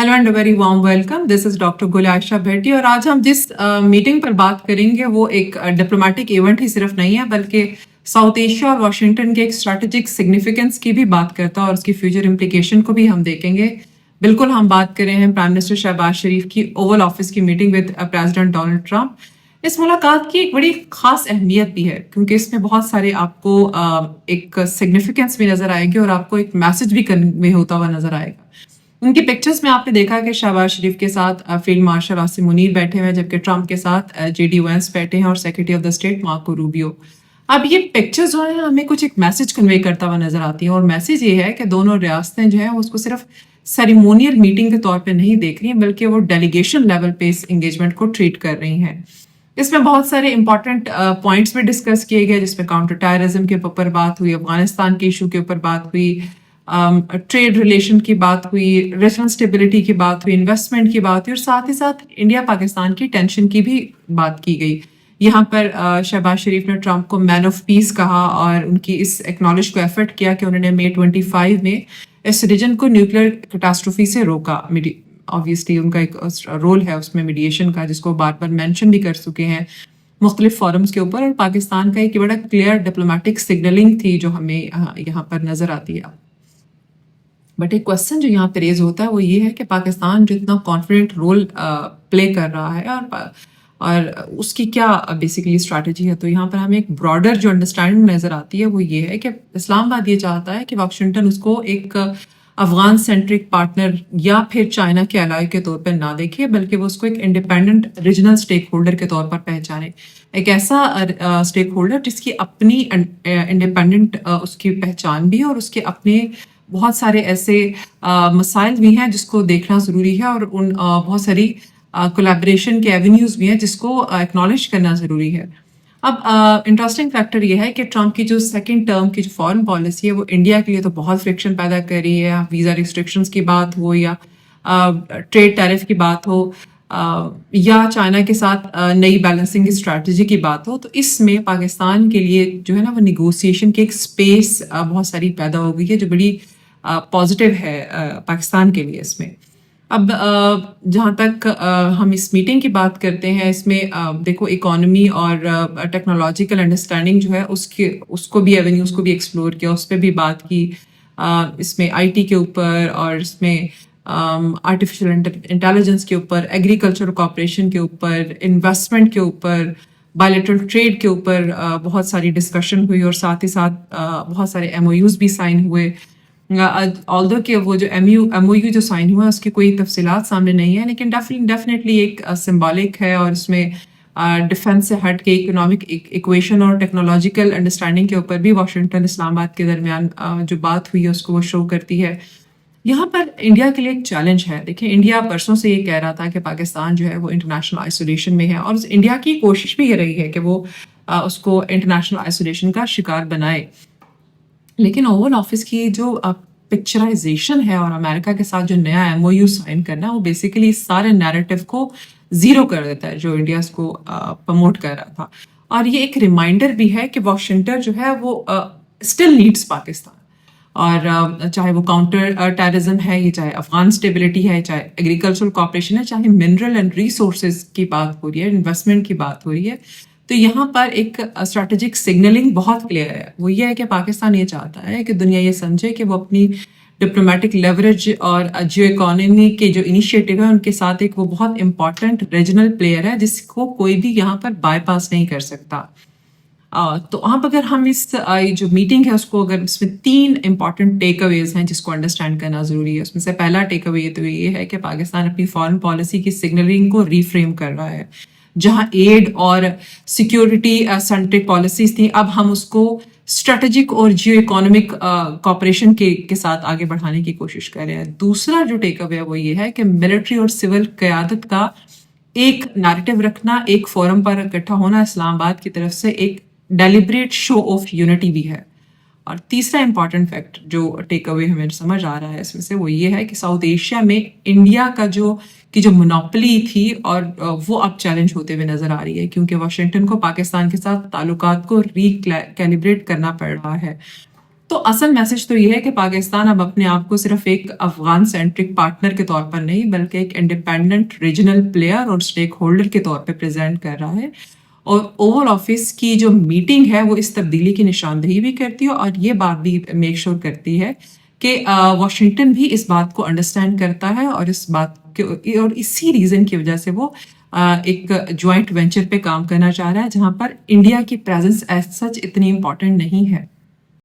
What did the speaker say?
Hello and very warm welcome. This is doctor गुल आयशा भट्टी और आज हम जिस मीटिंग पर बात करेंगे वो एक डिप्लोमेटिक इवेंट ही सिर्फ नहीं है बल्कि साउथ एशिया और वाशिंगटन के एक स्ट्रैटेजिक सिग्निफिकेंस की भी बात करता है और उसकी फ्यूचर इम्प्लीकेशन को भी हम देखेंगे। बिल्कुल हम बात कर रहे हैं प्राइम मिनिस्टर शहबाज शरीफ की ओवल ऑफिस की meeting with president Donald Trump. इस मुलाकात की एक बड़ी खास अहमियत भी है क्योंकि इसमें बहुत सारे आपको एक सिग्निफिकेंस भी नजर आएगी और आपको एक मैसेज भी कन्वे होता हुआ नजर आएगा। उनकी पिक्चर्स में आपने देखा कि शहबाज शरीफ के साथ फील्ड मार्शल आसिम मुनीर बैठे हुए हैं, जबकि ट्रंप के साथ जेडी वेंस बैठे हैं और secretary of the state Marco Rubio. अब ये पिक्चर्स जो है हमें कुछ एक मैसेज कन्वे करता हुआ नजर आती है और मैसेज ये है कि दोनों रियासतें जो है उसको सिर्फ सेरेमोनियल मीटिंग के तौर पे नहीं देख रही हैं बल्कि वो डेलीगेशन लेवल पे इस एंगेजमेंट को ट्रीट कर रही हैं। इसमें बहुत सारे इंपॉर्टेंट पॉइंट्स भी डिस्कस किए गए जिसमें काउंटर टेररिज्म के ऊपर बात हुई, अफगानिस्तान के इशू के ऊपर बात हुई, ट्रेड रिलेशन की बात हुई, रीजनल स्टेबिलिटी की बात हुई, इन्वेस्टमेंट की बात हुई और साथ ही साथ इंडिया पाकिस्तान की टेंशन की भी बात की गई। यहाँ पर शहबाज शरीफ ने ट्रंप को मैन ऑफ पीस कहा और उनकी इस एक्नॉलेज को एफर्ट किया कि उन्होंने मई 25 में इस रीजन को न्यूक्लियर कैटास्ट्रोफी से रोका। ऑब्वियसली उनका एक रोल है उसमें मीडिएशन का, जिसको बार बार मेंशन भी कर चुके हैं मुख्तलिफ फॉरम्स के ऊपर, और पाकिस्तान का एक बड़ा क्लियर डिप्लोमेटिक सिग्नलिंग थी जो हमें यहाँ पर नजर आती है। बट एक क्वेश्चन जो यहाँ पे रेज होता है वो ये है कि पाकिस्तान जो इतना कॉन्फिडेंट रोल प्ले कर रहा है और उसकी क्या बेसिकली स्ट्रैटेजी है। तो यहाँ पर हमें एक ब्रॉडर जो अंडरस्टैंडिंग नज़र आती है वो ये है कि इस्लामाबाद ये चाहता है कि वाशिंगटन उसको एक अफगान सेंट्रिक पार्टनर या फिर चाइना के अलाय के तौर पर ना देखे बल्कि वो उसको एक इंडिपेंडेंट रीजनल स्टेक होल्डर के तौर पर पहचाने, एक ऐसा स्टेक होल्डर जिसकी अपनी इंडिपेंडेंट उसकी पहचान भी है और उसके अपने बहुत सारे ऐसे मसाइल भी हैं जिसको देखना ज़रूरी है और उन बहुत सारी कोलैबोरेशन के एवेन्यूज़ भी हैं जिसको एक्नॉलेज करना ज़रूरी है। अब इंटरेस्टिंग फैक्टर ये है कि ट्रंप की जो सेकंड टर्म की जो फॉरेन पॉलिसी है वो इंडिया के लिए तो बहुत फ्रिक्शन पैदा कर रही है। वीज़ा रिस्ट्रिक्शंस की बात हो या ट्रेड टैरिफ की बात हो या चाइना के साथ नई बैलेंसिंग की स्ट्रैटेजी की बात हो, तो इसमें पाकिस्तान के लिए जो है ना वो निगोसिएशन की एक स्पेस बहुत सारी पैदा हो गई है जो बड़ी पॉजिटिव है पाकिस्तान के लिए। इसमें अब जहाँ तक हम इस मीटिंग की बात करते हैं इसमें देखो इकोनॉमी और टेक्नोलॉजिकल अंडरस्टैंडिंग जो है उसको भी एवेन्यूज़ को भी एक्सप्लोर किया, उस पर भी बात की। इसमें आईटी के ऊपर और इसमें आर्टिफिशियल इंटेलिजेंस के ऊपर, एग्रीकल्चर कॉपरेशन के ऊपर, इन्वेस्टमेंट के ऊपर, बायलैटरल ट्रेड के ऊपर बहुत सारी डिस्कशन हुई और साथ ही साथ बहुत सारे MOUs भी साइन हुए। ऑल्दो कि वो जो MOU जो साइन हुआ उसकी कोई तफसीलात सामने नहीं है, लेकिन डेफिनेटली एक सिंबॉलिक है और इसमें डिफेंस से हट के इकोनॉमिक इक्वेशन और टेक्नोलॉजिकल अंडरस्टैंडिंग के ऊपर भी वाशिंगटन इस्लामाबाद के दरमियान जो बात हुई है उसको वो शो करती है। यहाँ पर इंडिया के लिए एक चैलेंज है। देखिए इंडिया परसों से ये कह रहा था कि पाकिस्तान जो है वो इंटरनेशनल आइसोलेशन में है और इंडिया की कोशिश भी ये रही है कि वो उसको इंटरनेशनल आइसोलेशन का शिकार बनाए, लेकिन ओवल ऑफिस की जो पिक्चराइजेशन है और अमेरिका के साथ जो नया MOU साइन करना है वो बेसिकली इस सारे नैरेटिव को जीरो कर देता है जो इंडिया को प्रमोट कर रहा था। और ये एक रिमाइंडर भी है कि वाशिंगटन जो है वो स्टिल नीड्स पाकिस्तान, और चाहे वो काउंटर टेररिज्म है, ये चाहे अफगान स्टेबिलिटी है, चाहे एग्रीकल्चरल कॉपरेशन है, चाहे मिनरल एंड रिसोर्सेज की बात हो रही है, इन्वेस्टमेंट की बात हो रही है, तो यहाँ पर एक स्ट्रैटेजिक सिग्नलिंग बहुत क्लियर है। वो ये है कि पाकिस्तान ये चाहता है कि दुनिया ये समझे कि वो अपनी डिप्लोमेटिक लेवरेज और जियो इकोनॉमी के जो इनिशिएटिव है उनके साथ एक वो बहुत इंपॉर्टेंट रीजनल प्लेयर है जिसको कोई भी यहाँ पर बाईपास नहीं कर सकता। तो अब अगर हम इस जो मीटिंग है उसको अगर इसमें 3 इंपॉर्टेंट टेक अवेज हैं जिसको अंडरस्टैंड करना ज़रूरी है। उसमें से पहला टेक अवे तो ये है कि पाकिस्तान अपनी फॉरेन पॉलिसी की सिग्नलिंग को रीफ्रेम कर रहा है। जहां एड और सिक्योरिटी सेंट्रिक पॉलिसीज थी, अब हम उसको स्ट्रेटेजिक और जियो इकोनॉमिक कॉपरेशन के साथ आगे बढ़ाने की कोशिश कर रहे हैं। दूसरा जो टेक अवे है वो ये है कि मिलिट्री और सिविल क़यादत का एक नैरेटिव रखना, एक फोरम पर इकट्ठा होना इस्लामाबाद की तरफ से एक डेलिब्रेट शो ऑफ यूनिटी भी है। और तीसरा इंपॉर्टेंट फैक्ट जो टेक अवे हमें समझ आ रहा है इसमें से वो ये है कि साउथ एशिया में इंडिया का जो मोनोपोली थी और वो अब चैलेंज होते हुए नजर आ रही है क्योंकि वाशिंगटन को पाकिस्तान के साथ ताल्लुकात को रीकैलिब्रेट करना पड़ रहा है। تو اصل میسج تو یہ ہے کہ پاکستان اب اپنے آپ کو صرف ایک افغان سینٹرک پارٹنر کے طور پر نہیں بلکہ ایک انڈیپینڈنٹ ریجنل پلیئر اور اسٹیک ہولڈر کے طور پہ پریزنٹ کر رہا ہے، اور اوول آفس کی جو میٹنگ ہے وہ اس تبدیلی کی نشاندہی بھی کرتی ہے، اور یہ بات بھی میک شور کرتی ہے کہ واشنگٹن بھی اس بات کو انڈرسٹینڈ کرتا ہے، اور اس بات کے اور اسی ریزن کی وجہ سے وہ ایک جوائنٹ وینچر پہ کام کرنا چاہ رہا ہے جہاں پر انڈیا کی پریزنس ایز سچ اتنی امپورٹنٹ نہیں ہے۔